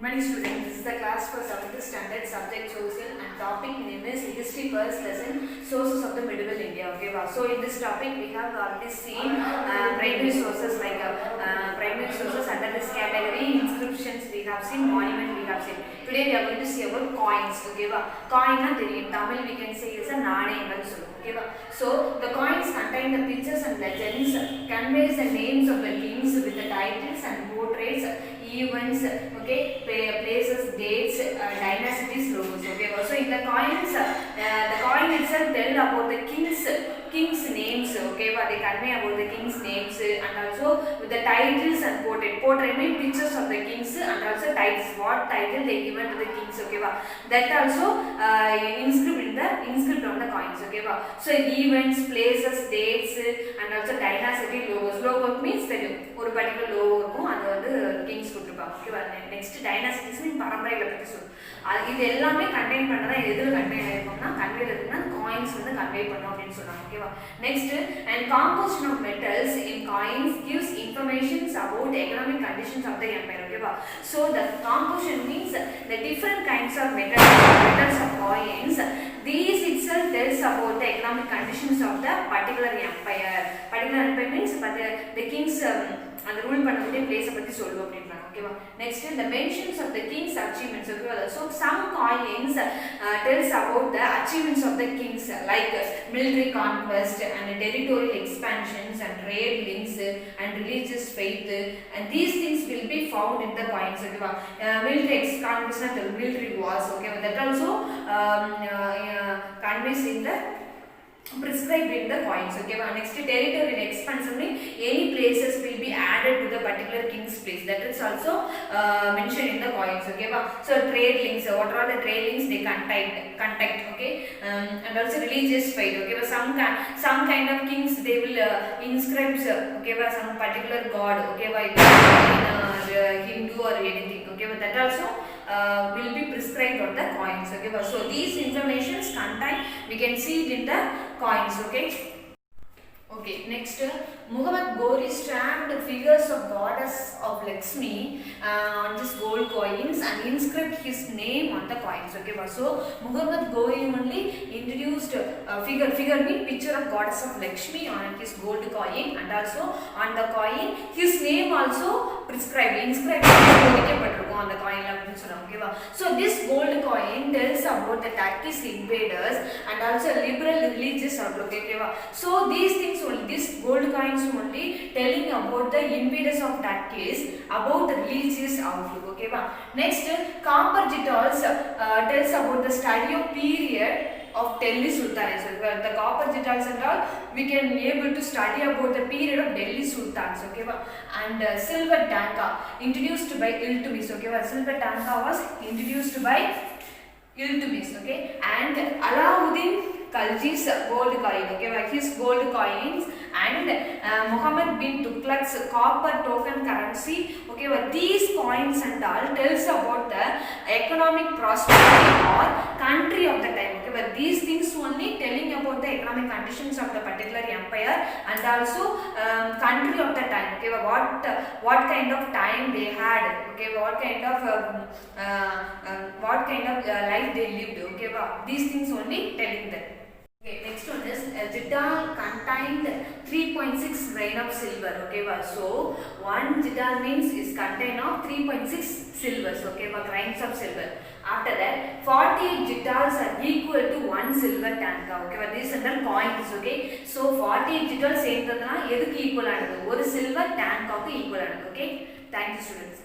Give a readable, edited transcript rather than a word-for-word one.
Many students, this is the class for 7th standard subject social and topic name is history first lesson sources of the medieval India. Okay, so in this topic we have already seen primary sources like primary sources under this category, inscriptions we have seen, monument we have seen. Today we are going to see about coins. Okay, coin in Tamil we can say is a naanayam. Okay, so the coins contain the pictures and legends, conveys the names of the kings with the titles and portraits, events, okay, places, dates, dynasties, logos. Okay, so in the coins, the coin itself tell about the king's names. Okay, they convey about the king's names and also with the titles and portrait. Portrait means pictures of the kings and also titles. What title they given to the kings. Okay, that also inscript on the coins. Okay, so events, places, dates and also dynasty, logos. Logo means ஒரு particular logo இருக்கும், அது வந்து kings கொடுத்திருப்பாங்க. ஓகேவா? Next dynasties பரம்பரைகளை பத்தி சொல்லும். இது எல்லாமே கண்டெயின் பண்ணதா எதுல கண்டெயின் ஆயிருக்கும்னா கன்வே இருக்குன்னா காயின்ஸ் வந்து கன்வே பண்ணும் அப்படினு சொன்னாங்க. ஓகேவா? Next and composition of metals in coins gives informations about economic conditions of the empire. ஓகேவா? So the composition means the different kinds of metals of coins. These itself tells about the economic conditions of the particular empire. Particular empire means the kings and the rule பண்ணக்கூடிய place பத்தி சொல்லுவோம் அப்படின்றாங்க. ஓகேவா? Next the mentions of the king's achievements. ஓகேவா? So some coins tells about the achievements of the kings like military conquest and territorial expansions and trade links and religious faith, and these things will be found in the coins. ஓகேவா? military conquest and military wars. Okay, that also conveys in the prescribed in the coins. Okay, next territorial expansion means any places will be added to the particular king's place, that is also mentioned in the coins. Okay, so trade links, what are the trade links they contact. Okay, and also religious faith. Okay, some kind of kings they will inscribe okay, some particular god. Okay, in Hindu or anything. Okay, but that also will be prescribed on the coins. Okay, so these informations contain, we can see it in the coins. Okay, next Muhammad Ghori stamped figures of goddess of Lakshmi on this gold coins and inscribed his name on the coins. Okay, so Muhammad Ghori only introduced figure mean picture of goddess of Lakshmi on his gold coin, and also on the coin his name also inscribed on the coin. Okay, so this gold coin tells about the Turkish invaders and also liberal religious outlook. Okay, so these things only, this gold coins only telling about the invaders of Turkish, about the religious outlook. Okay, next copper jewels tells about the study of period of Delhi Sultanates. The copper jewels and all we can be able to study about the period of Delhi Sultans. Okay, and silver tanka introduced by Iltutmish. Okay, silver tanka was introduced by Iltutmish. Okay, and Alauddin Khalji's gold coin. Okay, his gold coins and Muhammad bin Tughlaq's copper token currency. Okay, these coins and all tells about the economic prosperity or country of the time. Okay, but these things only telling about the economic conditions of the particular empire and also country of the time. Okay, what kind of time they had. Okay, what kind of life they lived. Okay, these things only telling them. Okay, next one is jidal contained 3.6 grain of silver. Okay, so one jidal means is contain of 3.6 silvers. Okay, grains of silver. After that 48 jidals are equal to 1 silver tanka. Okay, these are the coins. Okay, so 48 jidals சேர்ந்ததுனா எதுக்கு equal ஆனது? ஒரு silver tanka க்கு equal ஆனது. Okay, thank you students.